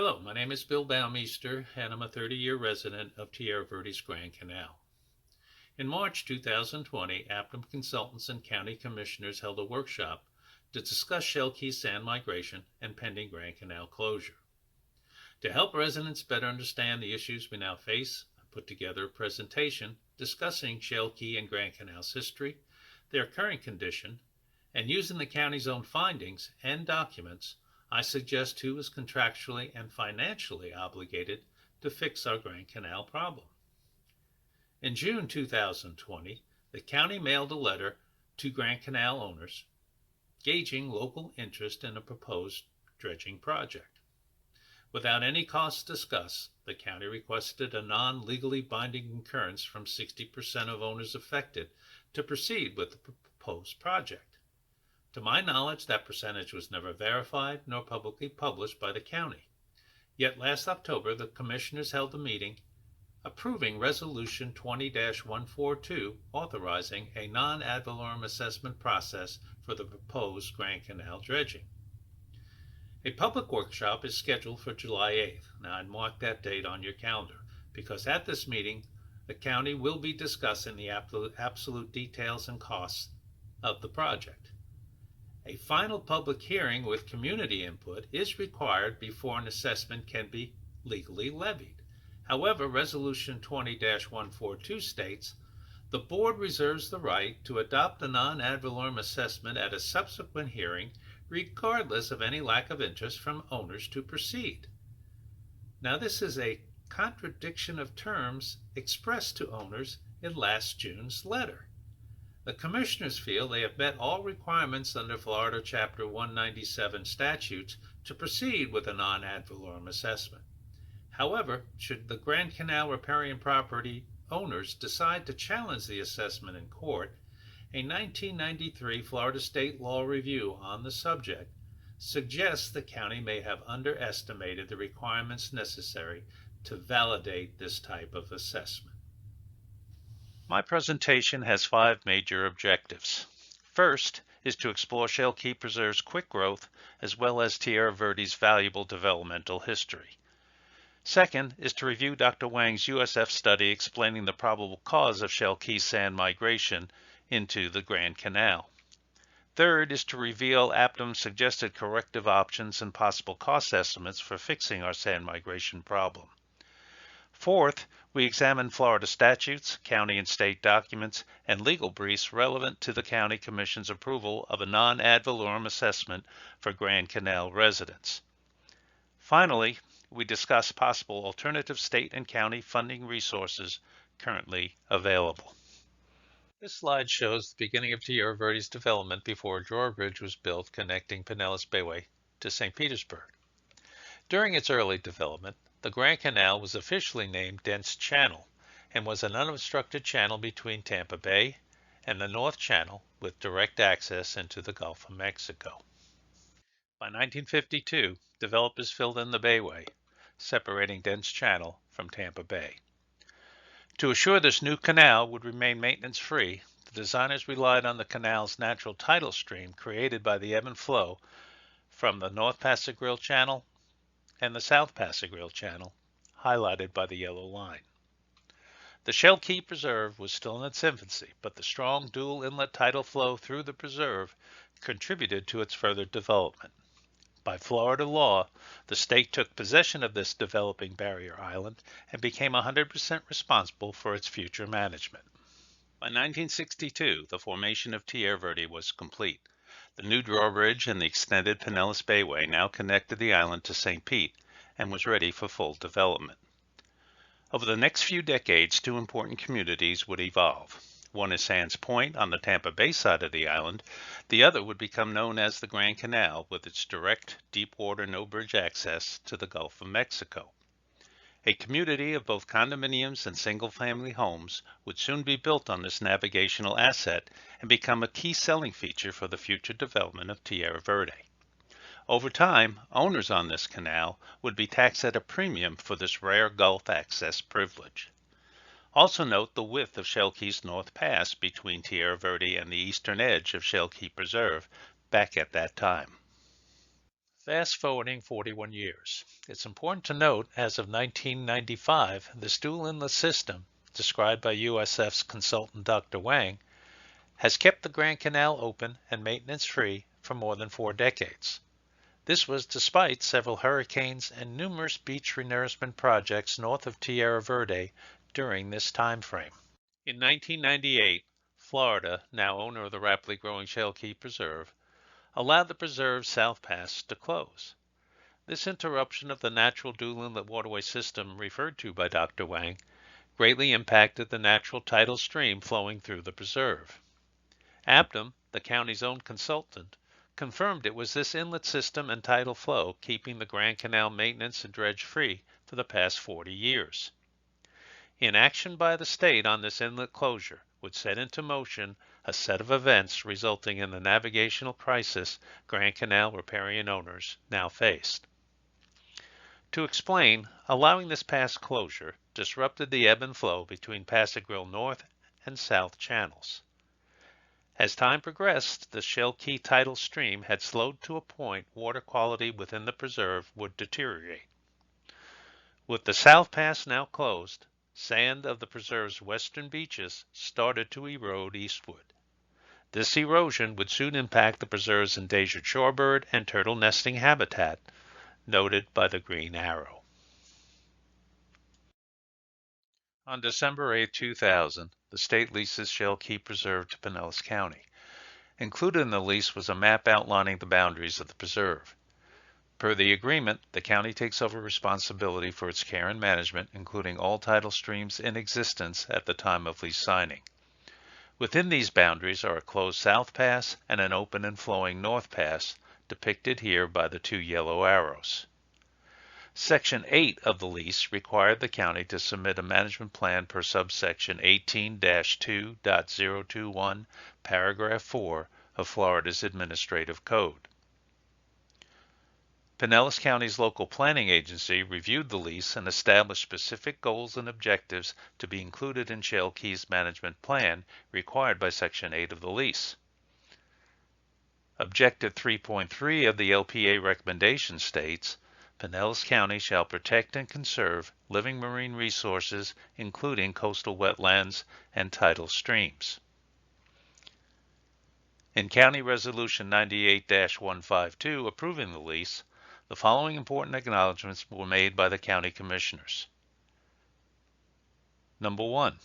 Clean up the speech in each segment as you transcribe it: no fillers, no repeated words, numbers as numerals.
Hello, my name is Bill Baumeister, and I'm a 30-year resident of Tierra Verde's Grand Canal. In March 2020, Aptum consultants and county commissioners held a workshop to discuss Shell Key sand migration and pending Grand Canal closure. To help residents better understand the issues we now face, I put together a presentation discussing Shell Key and Grand Canal's history, their current condition, and using the county's own findings and documents, I suggest who is contractually and financially obligated to fix our Grand Canal problem. In June 2020, the county mailed a letter to Grand Canal owners gauging local interest in a proposed dredging project. Without any costs discussed, the county requested a non-legally binding concurrence from 60% of owners affected to proceed with the proposed project. To my knowledge, that percentage was never verified nor publicly published by the county. Yet last October, the commissioners held a meeting approving Resolution 20-142 authorizing a non ad valorem assessment process for the proposed Grand Canal dredging. A public workshop is scheduled for July 8th. Now, I'd mark that date on your calendar because at this meeting, the county will be discussing the absolute details and costs of the project. A final public hearing with community input is required before an assessment can be legally levied. However, Resolution 20-142 states, the board reserves the right to adopt a non ad valorem assessment at a subsequent hearing regardless of any lack of interest from owners to proceed. Now, this is a contradiction of terms expressed to owners in last June's letter. The commissioners feel they have met all requirements under Florida Chapter 197 statutes to proceed with a non ad valorem assessment. However, should the Grand Canal riparian property owners decide to challenge the assessment in court, a 1993 Florida state law review on the subject suggests the county may have underestimated the requirements necessary to validate this type of assessment. My presentation has 5 major objectives. First is to explore Shell Key Preserve's quick growth as well as Tierra Verde's valuable developmental history. Second is to review Dr. Wang's USF study explaining the probable cause of Shell Key sand migration into the Grand Canal. Third is to reveal Aptum's suggested corrective options and possible cost estimates for fixing our sand migration problem. Fourth, we examine Florida statutes, county and state documents, and legal briefs relevant to the County Commission's approval of a non ad valorem assessment for Grand Canal residents. Finally, we discuss possible alternative state and county funding resources currently available. This slide shows the beginning of Tierra Verde's development before a drawbridge was built connecting Pinellas Bayway to St. Petersburg. During its early development, the Grand Canal was officially named Dense Channel and was an unobstructed channel between Tampa Bay and the North Channel with direct access into the Gulf of Mexico. By 1952, developers filled in the Bayway, separating Dense Channel from Tampa Bay. To assure this new canal would remain maintenance-free, the designers relied on the canal's natural tidal stream created by the ebb and flow from the North Passagrille Channel and the South Passagrille Channel, highlighted by the yellow line. The Shell Key Preserve was still in its infancy, but the strong dual inlet tidal flow through the preserve contributed to its further development. By Florida law, the state took possession of this developing barrier island and became 100% responsible for its future management. By 1962, the formation of Tierra Verde was complete. The new drawbridge and the extended Pinellas Bayway now connected the island to St. Pete and was ready for full development. Over the next few decades, 2 important communities would evolve. One is Sands Point on the Tampa Bay side of the island. The other would become known as the Grand Canal with its direct, deep-water, no-bridge access to the Gulf of Mexico. A community of both condominiums and single-family homes would soon be built on this navigational asset and become a key selling feature for the future development of Tierra Verde. Over time, owners on this canal would be taxed at a premium for this rare Gulf access privilege. Also note the width of Shell Key's North Pass between Tierra Verde and the eastern edge of Shell Key Preserve back at that time. Fast forwarding 41 years. It's important to note, as of 1995, this dual inlet system, described by USF's consultant Dr. Wang, has kept the Grand Canal open and maintenance-free for more than 4 decades. This was despite several hurricanes and numerous beach renourishment projects north of Tierra Verde during this time frame. In 1998, Florida, now owner of the rapidly growing Shell Key Preserve, allowed the preserve's South Pass to close. This interruption of the natural dual inlet waterway system referred to by Dr. Wang greatly impacted the natural tidal stream flowing through the preserve. Abdom, the county's own consultant, confirmed it was this inlet system and tidal flow keeping the Grand Canal maintenance and dredge free for the past 40 years. Inaction by the state on this inlet closure would set into motion a set of events resulting in the navigational crisis Grand Canal riparian owners now faced. To explain, allowing this pass closure disrupted the ebb and flow between Passagrille North and South channels. As time progressed, the Shell Key tidal stream had slowed to a point water quality within the preserve would deteriorate. With the South Pass now closed, sand of the preserve's western beaches started to erode eastward. This erosion would soon impact the preserve's endangered shorebird and turtle nesting habitat, noted by the green arrow. On December 8, 2000, the state leases Shell Key Preserve to Pinellas County. Included in the lease was a map outlining the boundaries of the preserve. Per the agreement, the county takes over responsibility for its care and management, including all tidal streams in existence at the time of lease signing. Within these boundaries are a closed South Pass and an open and flowing North Pass, depicted here by the 2 yellow arrows. Section 8 of the lease required the county to submit a management plan per subsection 18-2.021, paragraph 4 of Florida's Administrative Code. Pinellas County's local planning agency reviewed the lease and established specific goals and objectives to be included in Shell Key's management plan required by Section 8 of the lease. Objective 3.3 of the LPA recommendation states, Pinellas County shall protect and conserve living marine resources, including coastal wetlands and tidal streams. In County Resolution 98-152 approving the lease, the following important acknowledgments were made by the County Commissioners. Number 1.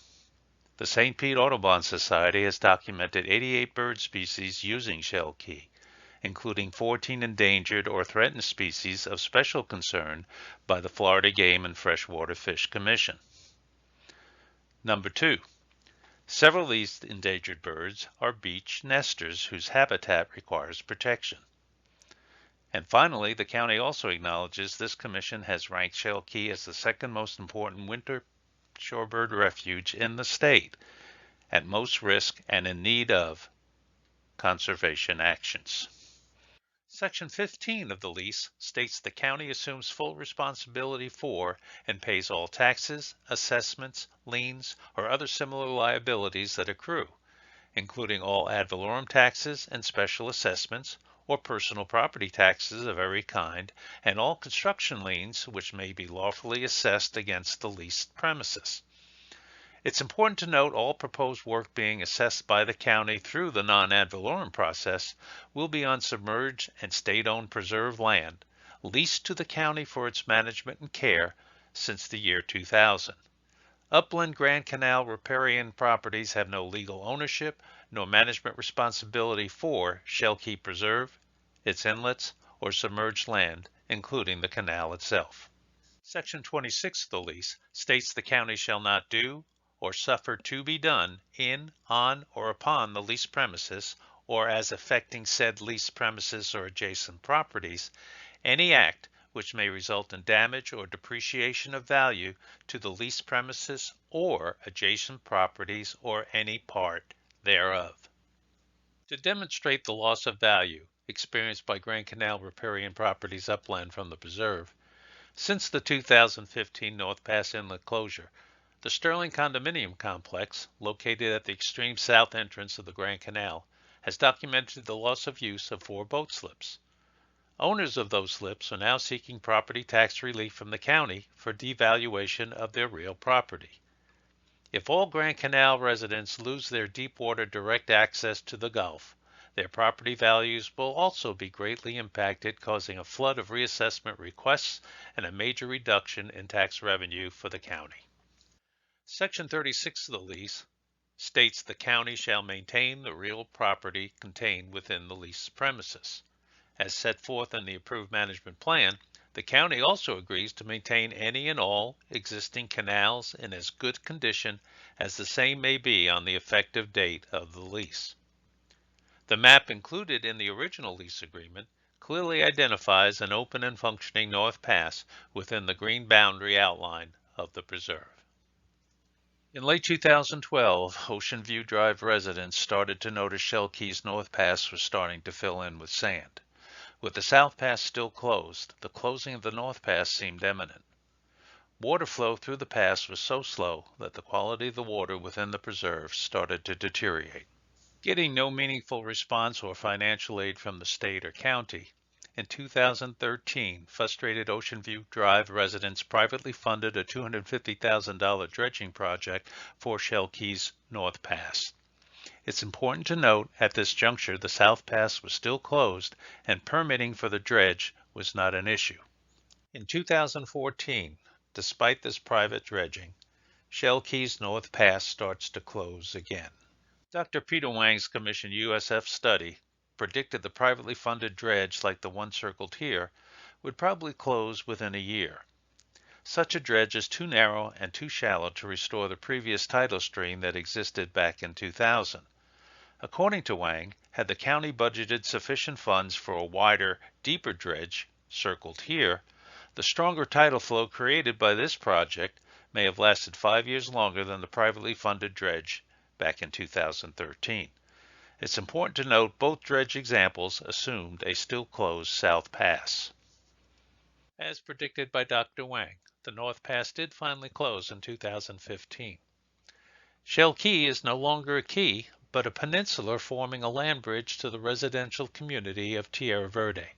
The St. Pete Audubon Society has documented 88 bird species using Shell Key, including 14 endangered or threatened species of special concern by the Florida Game and Freshwater Fish Commission. Number 2. Several of these endangered birds are beach nesters whose habitat requires protection. And finally, the county also acknowledges this commission has ranked Shell Key as the second most important winter shorebird refuge in the state, at most risk and in need of conservation actions. Section 15 of the lease states the county assumes full responsibility for and pays all taxes, assessments, liens, or other similar liabilities that accrue, including all ad valorem taxes and special assessments, or personal property taxes of every kind, and all construction liens which may be lawfully assessed against the leased premises. It's important to note all proposed work being assessed by the county through the non ad valorem process will be on submerged and state-owned preserve land, leased to the county for its management and care since the year 2000. Upland Grand Canal riparian properties have no legal ownership nor management responsibility for Shell Key Preserve, its inlets, or submerged land, including the canal itself. Section 26 of the lease states the county shall not do or suffer to be done in, on, or upon the leased premises, or as affecting said leased premises or adjacent properties, any act which may result in damage or depreciation of value to the leased premises or adjacent properties or any part thereof. To demonstrate the loss of value experienced by Grand Canal riparian properties upland from the preserve, since the 2015 North Pass Inlet closure, the Sterling Condominium Complex, located at the extreme south entrance of the Grand Canal, has documented the loss of use of 4 boat slips. Owners of those slips are now seeking property tax relief from the county for devaluation of their real property. If all Grand Canal residents lose their deep water direct access to the Gulf, their property values will also be greatly impacted, causing a flood of reassessment requests and a major reduction in tax revenue for the county. Section 36 of the lease states the county shall maintain the real property contained within the lease premises. As set forth in the approved management plan, the county also agrees to maintain any and all existing canals in as good condition as the same may be on the effective date of the lease. The map included in the original lease agreement clearly identifies an open and functioning North Pass within the green boundary outline of the preserve. In late 2012, Ocean View Drive residents started to notice Shell Key's North Pass was starting to fill in with sand. With the South Pass still closed, the closing of the North Pass seemed imminent. Water flow through the pass was so slow that the quality of the water within the preserve started to deteriorate. Getting no meaningful response or financial aid from the state or county, in 2013, frustrated Ocean View Drive residents privately funded a $250,000 dredging project for Shell Key's North Pass. It's important to note at this juncture the South Pass was still closed and permitting for the dredge was not an issue. In 2014, despite this private dredging, Shell Key's North Pass starts to close again. Dr. Peter Wang's commissioned USF study predicted the privately funded dredge like the one circled here would probably close within a year. Such a dredge is too narrow and too shallow to restore the previous tidal stream that existed back in 2000. According to Wang, had the county budgeted sufficient funds for a wider, deeper dredge, circled here, the stronger tidal flow created by this project may have lasted 5 years longer than the privately funded dredge back in 2013. It's important to note both dredge examples assumed a still closed South Pass. As predicted by Dr. Wang, the North Pass did finally close in 2015. Shell Key is no longer a key, but a peninsula forming a land bridge to the residential community of Tierra Verde.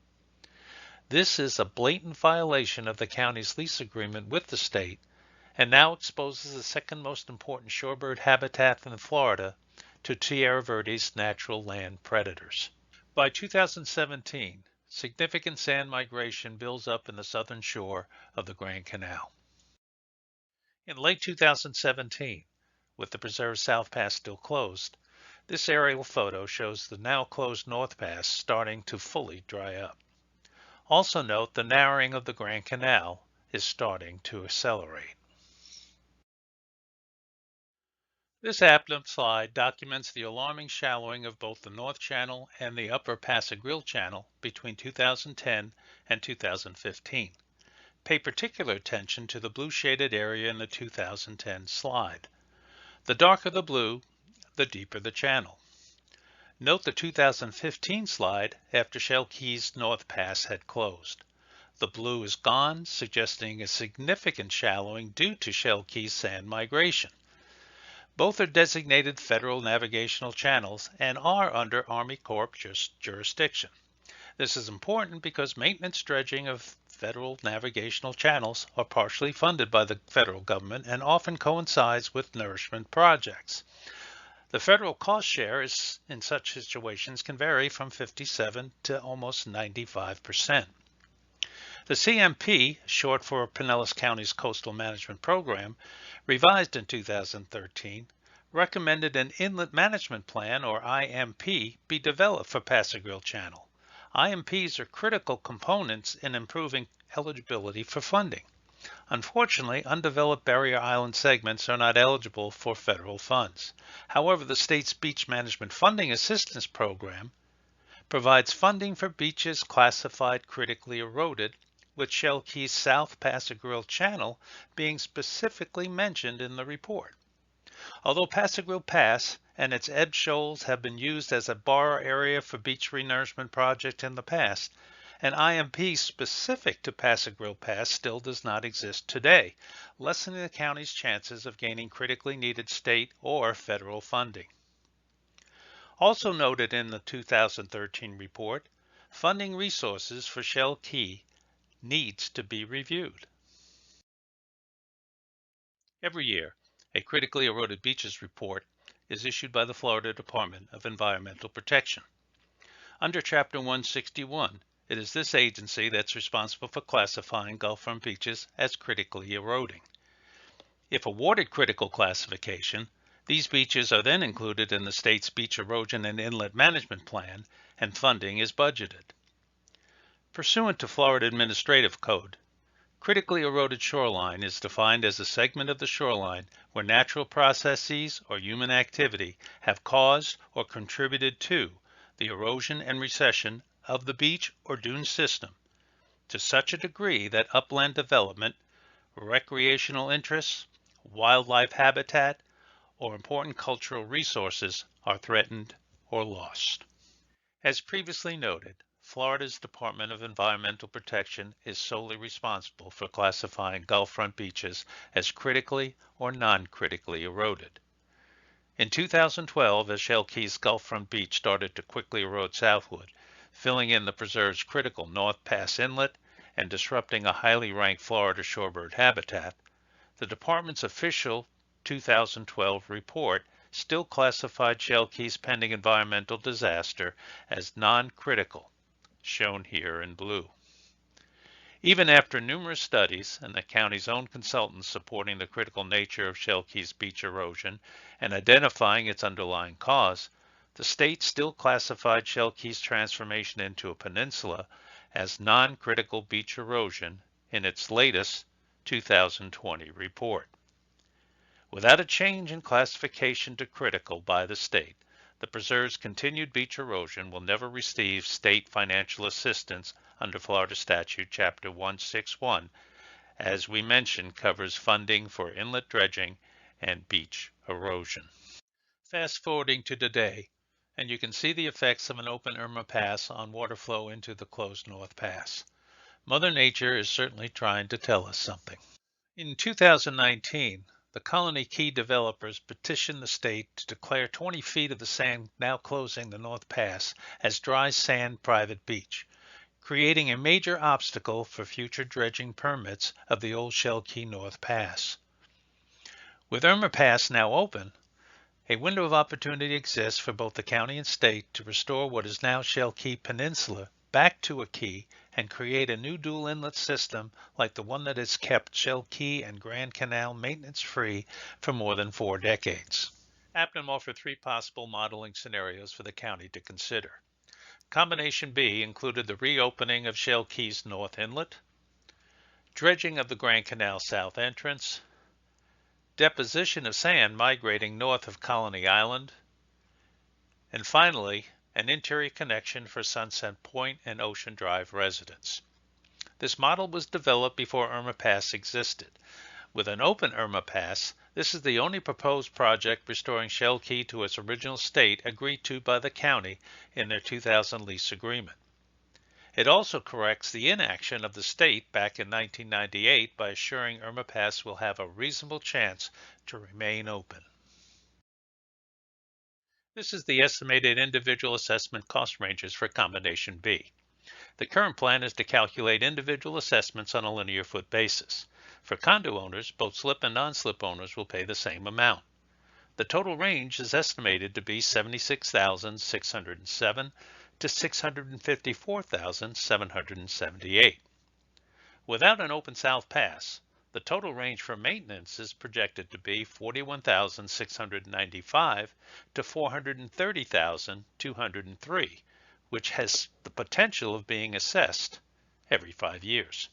This is a blatant violation of the county's lease agreement with the state and now exposes the second most important shorebird habitat in Florida to Tierra Verde's natural land predators. By 2017, significant sand migration builds up in the southern shore of the Grand Canal. In late 2017, with the preserved South Pass still closed, this aerial photo shows the now closed North Pass starting to fully dry up. Also note the narrowing of the Grand Canal is starting to accelerate. This Aplam slide documents the alarming shallowing of both the North Channel and the Upper Pascagoula Channel between 2010 and 2015. Pay particular attention to the blue shaded area in the 2010 slide. The darker the blue, the deeper the channel. Note the 2015 slide after Shell Key's North Pass had closed. The blue is gone, suggesting a significant shallowing due to Shell Key's sand migration. Both are designated federal navigational channels and are under Army Corps jurisdiction. This is important because maintenance dredging of federal navigational channels are partially funded by the federal government and often coincides with nourishment projects. The federal cost share in such situations can vary from 57 to almost 95%. The CMP, short for Pinellas County's Coastal Management Program, revised in 2013, recommended an Inlet Management Plan, or IMP, be developed for Pascagoula Channel. IMPs are critical components in improving eligibility for funding. Unfortunately, undeveloped barrier island segments are not eligible for federal funds. However, the state's Beach Management Funding Assistance Program provides funding for beaches classified critically eroded, with Shell Key's South Pascagoula Channel being specifically mentioned in the report. Although Pascagoula Pass and its ebb shoals have been used as a borrow area for beach renourishment projects in the past, an IMP specific to Pascagoula Pass still does not exist today, lessening the county's chances of gaining critically needed state or federal funding. Also noted in the 2013 report, funding resources for Shell Key needs to be reviewed. Every year, a critically eroded beaches report is issued by the Florida Department of Environmental Protection. Under Chapter 161, it is this agency that's responsible for classifying Gulfront beaches as critically eroding. If awarded critical classification, these beaches are then included in the state's Beach Erosion and Inlet Management Plan, and funding is budgeted. Pursuant to Florida Administrative Code, critically eroded shoreline is defined as a segment of the shoreline where natural processes or human activity have caused or contributed to the erosion and recession of the beach or dune system to such a degree that upland development, recreational interests, wildlife habitat, or important cultural resources are threatened or lost. As previously noted, Florida's Department of Environmental Protection is solely responsible for classifying Gulfront beaches as critically or non-critically eroded. In 2012, as Shell Key's Gulfront Beach started to quickly erode southward, filling in the preserve's critical North Pass Inlet and disrupting a highly ranked Florida shorebird habitat, the department's official 2012 report still classified Shell Key's pending environmental disaster as non-critical, shown here in blue. Even after numerous studies and the county's own consultants supporting the critical nature of Shell Key's beach erosion and identifying its underlying cause, the state still classified Shell Key's transformation into a peninsula as non-critical beach erosion in its latest 2020 report. Without a change in classification to critical by the state, the preserve's continued beach erosion will never receive state financial assistance under Florida Statute Chapter 161, as we mentioned, covers funding for inlet dredging and beach erosion. Fast forwarding to today, and you can see the effects of an open Irma Pass on water flow into the closed North Pass. Mother Nature is certainly trying to tell us something. In 2019, the Colony Key developers petitioned the state to declare 20 feet of the sand now closing the North Pass as dry sand private beach, creating a major obstacle for future dredging permits of the old Shell Key North Pass. With Irma Pass now open, a window of opportunity exists for both the county and state to restore what is now Shell Key Peninsula back to a key and create a new dual inlet system like the one that has kept Shell Key and Grand Canal maintenance-free for more than 4 decades. APNM offered 3 possible modeling scenarios for the county to consider. Combination B included the reopening of Shell Key's North Inlet, dredging of the Grand Canal South Entrance, deposition of sand migrating north of Colony Island, and finally, an interior connection for Sunset Point and Ocean Drive residents. This model was developed before Irma Pass existed. With an open Irma Pass, this is the only proposed project restoring Shell Key to its original state agreed to by the county in their 2000 lease agreement. It also corrects the inaction of the state back in 1998 by assuring Irma Pass will have a reasonable chance to remain open. This is the estimated individual assessment cost ranges for Combination B. The current plan is to calculate individual assessments on a linear foot basis. For condo owners, both slip and non-slip owners will pay the same amount. The total range is estimated to be $76,607 to $654,778. Without an open South Pass, the total range for maintenance is projected to be $41,695 to $430,203, which has the potential of being assessed every 5 years.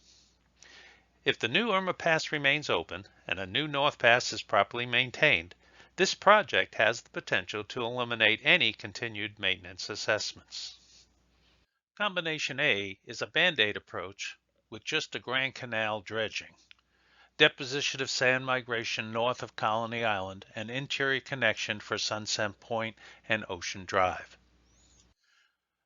If the new Irma Pass remains open and a new North Pass is properly maintained, this project has the potential to eliminate any continued maintenance assessments. Combination A is a Band-Aid approach with just a Grand Canal dredging, deposition of sand migration north of Colony Island, and interior connection for Sunset Point and Ocean Drive.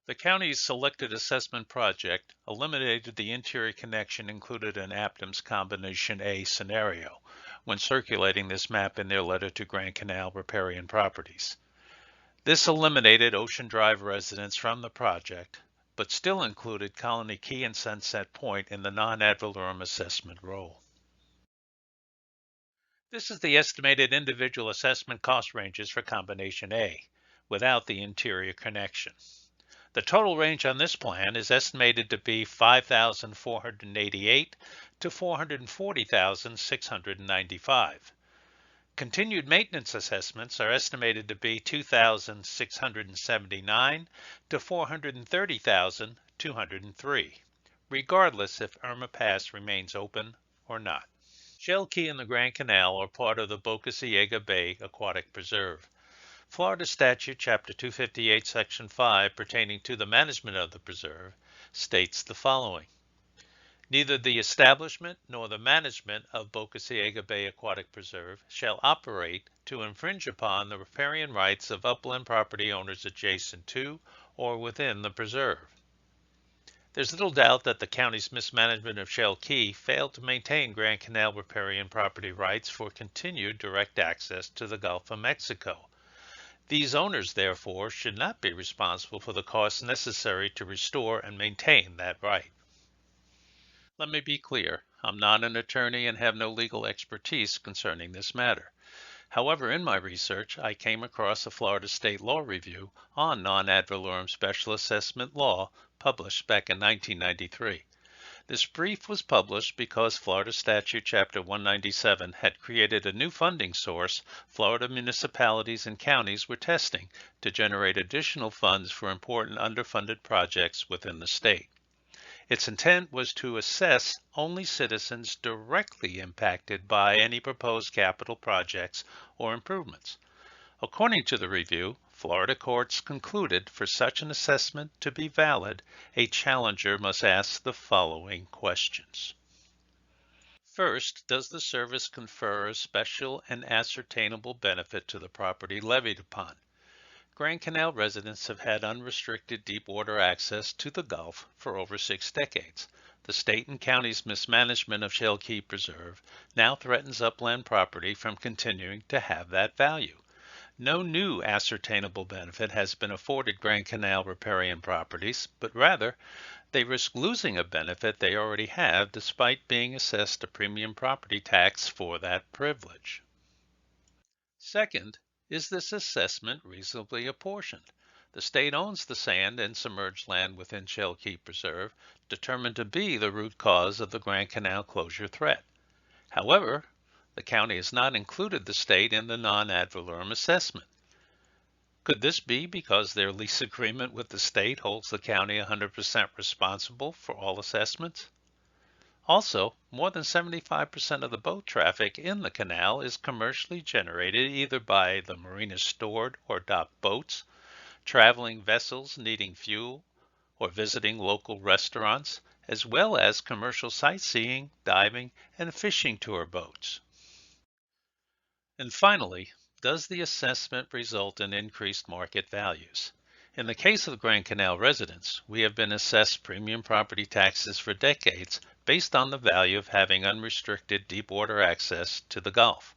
The county's selected assessment project eliminated the interior connection included in APNM's Combination A scenario when circulating this map in their letter to Grand Canal Riparian Properties. This eliminated Ocean Drive residents from the project, but still included Colony Key and Sunset Point in the non ad valorem assessment roll. This is the estimated individual assessment cost ranges for Combination A, without the interior connection. The total range on this plan is estimated to be $5,488 to $440,695. Continued maintenance assessments are estimated to be $2,679 to $430,203, regardless if Irma Pass remains open or not. Shell Key and the Grand Canal are part of the Boca Ciega Bay Aquatic Preserve. Florida Statute Chapter 258, Section 5, pertaining to the management of the preserve, states the following. Neither the establishment nor the management of Boca Ciega Bay Aquatic Preserve shall operate to infringe upon the riparian rights of upland property owners adjacent to or within the preserve. There's little doubt that the county's mismanagement of Shell Key failed to maintain Grand Canal riparian property rights for continued direct access to the Gulf of Mexico. These owners, therefore, should not be responsible for the costs necessary to restore and maintain that right. Let me be clear, I'm not an attorney and have no legal expertise concerning this matter. However, in my research, I came across a Florida State Law Review on non ad valorem special assessment law published back in 1993. This brief was published because Florida Statute Chapter 197 had created a new funding source Florida municipalities and counties were testing to generate additional funds for important underfunded projects within the state. Its intent was to assess only citizens directly impacted by any proposed capital projects or improvements. According to the review, Florida courts concluded for such an assessment to be valid, a challenger must ask the following questions. First, does the service confer a special and ascertainable benefit to the property levied upon? Grand Canal residents have had unrestricted deep water access to the Gulf for over 6 decades. The state and county's mismanagement of Shell Key Preserve now threatens upland property from continuing to have that value. No new ascertainable benefit has been afforded Grand Canal riparian properties, but rather they risk losing a benefit they already have despite being assessed a premium property tax for that privilege. Second, is this assessment reasonably apportioned? The state owns the sand and submerged land within Shell Key Preserve, determined to be the root cause of the Grand Canal closure threat. However, the county has not included the state in the non ad valorem assessment. Could this be because their lease agreement with the state holds the county 100% responsible for all assessments? Also, more than 75% of the boat traffic in the canal is commercially generated either by the marina's stored or docked boats, traveling vessels needing fuel, or visiting local restaurants, as well as commercial sightseeing, diving, and fishing tour boats. And finally, does the assessment result in increased market values? In the case of the Grand Canal residents, we have been assessed premium property taxes for decades based on the value of having unrestricted deep water access to the Gulf.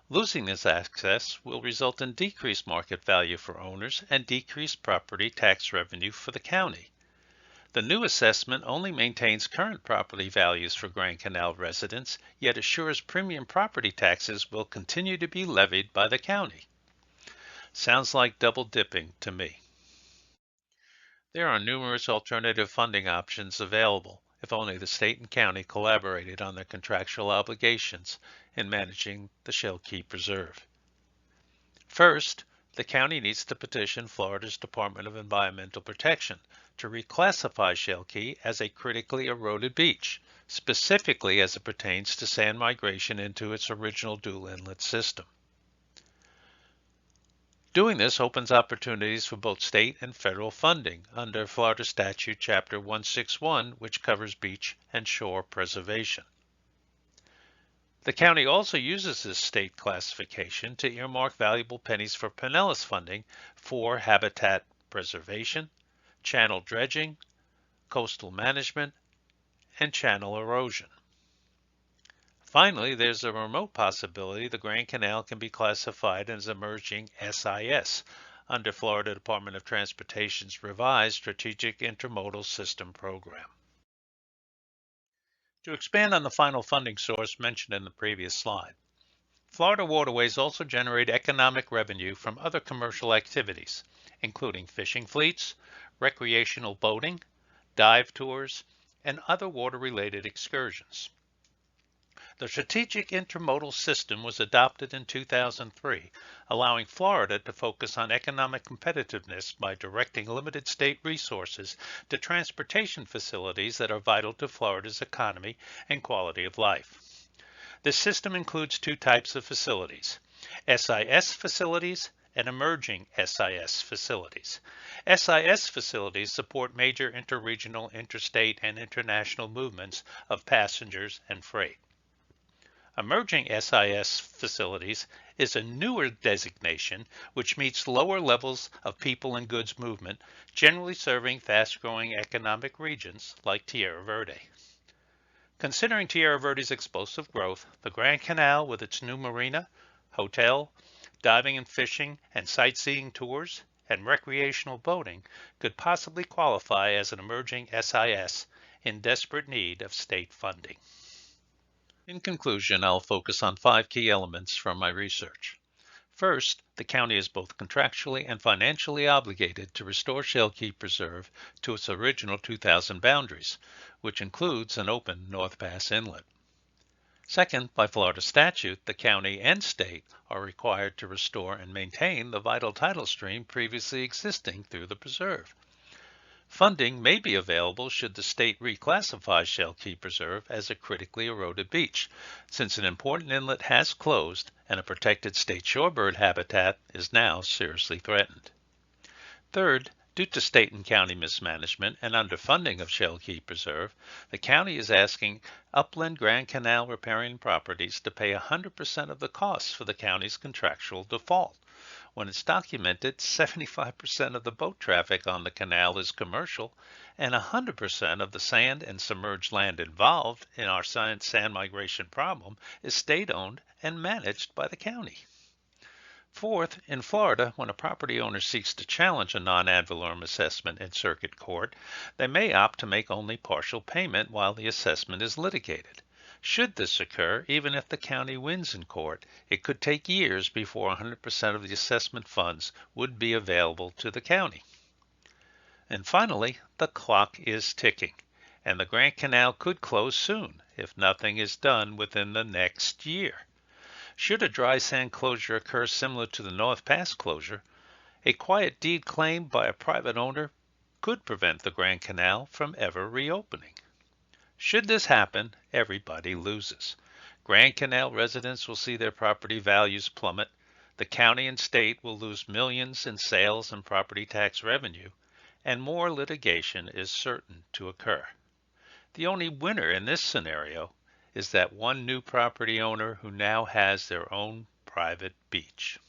Losing this access will result in decreased market value for owners and decreased property tax revenue for the county. The new assessment only maintains current property values for Grand Canal residents, yet assures premium property taxes will continue to be levied by the county. Sounds like double dipping to me. There are numerous alternative funding options available if only the state and county collaborated on their contractual obligations in managing the Shell Key Preserve. First, the county needs to petition Florida's Department of Environmental Protection to reclassify Shell Key as a critically eroded beach, specifically as it pertains to sand migration into its original dual inlet system. Doing this opens opportunities for both state and federal funding under Florida Statute Chapter 161, which covers beach and shore preservation. The county also uses this state classification to earmark valuable pennies for Pinellas funding for habitat preservation, channel dredging, coastal management, and channel erosion. Finally, there's a remote possibility the Grand Canal can be classified as emerging SIS under Florida Department of Transportation's revised Strategic Intermodal System program. To expand on the final funding source mentioned in the previous slide, Florida waterways also generate economic revenue from other commercial activities, including fishing fleets, recreational boating, dive tours, and other water-related excursions. The Strategic Intermodal System was adopted in 2003, allowing Florida to focus on economic competitiveness by directing limited state resources to transportation facilities that are vital to Florida's economy and quality of life. This system includes two types of facilities: SIS facilities and emerging SIS facilities. SIS facilities support major interregional, interstate, and international movements of passengers and freight. Emerging SIS facilities is a newer designation which meets lower levels of people and goods movement, generally serving fast-growing economic regions like Tierra Verde. Considering Tierra Verde's explosive growth, the Grand Canal with its new marina, hotel, diving and fishing and sightseeing tours, and recreational boating could possibly qualify as an emerging SIS in desperate need of state funding. In conclusion, I'll focus on 5 key elements from my research. First, the county is both contractually and financially obligated to restore Shell Key Preserve to its original 2000 boundaries, which includes an open North Pass Inlet. Second, by Florida statute, the county and state are required to restore and maintain the vital tidal stream previously existing through the preserve. Funding may be available should the state reclassify Shell Key Preserve as a critically eroded beach, since an important inlet has closed and a protected state shorebird habitat is now seriously threatened. Third, due to state and county mismanagement and underfunding of Shell Key Preserve, the county is asking upland Grand Canal riparian properties to pay 100% of the costs for the county's contractual default. When it's documented, 75% of the boat traffic on the canal is commercial, and 100% of the sand and submerged land involved in our sand migration problem is state-owned and managed by the county. Fourth, in Florida, when a property owner seeks to challenge a non ad valorem assessment in circuit court, they may opt to make only partial payment while the assessment is litigated. Should this occur, even if the county wins in court, it could take years before 100% of the assessment funds would be available to the county. And finally, the clock is ticking, and the Grand Canal could close soon if nothing is done within the next year. Should a dry sand closure occur similar to the North Pass closure, a quiet deed claim by a private owner could prevent the Grand Canal from ever reopening. Should this happen, everybody loses. Grand Canal residents will see their property values plummet, the county and state will lose millions in sales and property tax revenue, and more litigation is certain to occur. The only winner in this scenario is that one new property owner who now has their own private beach.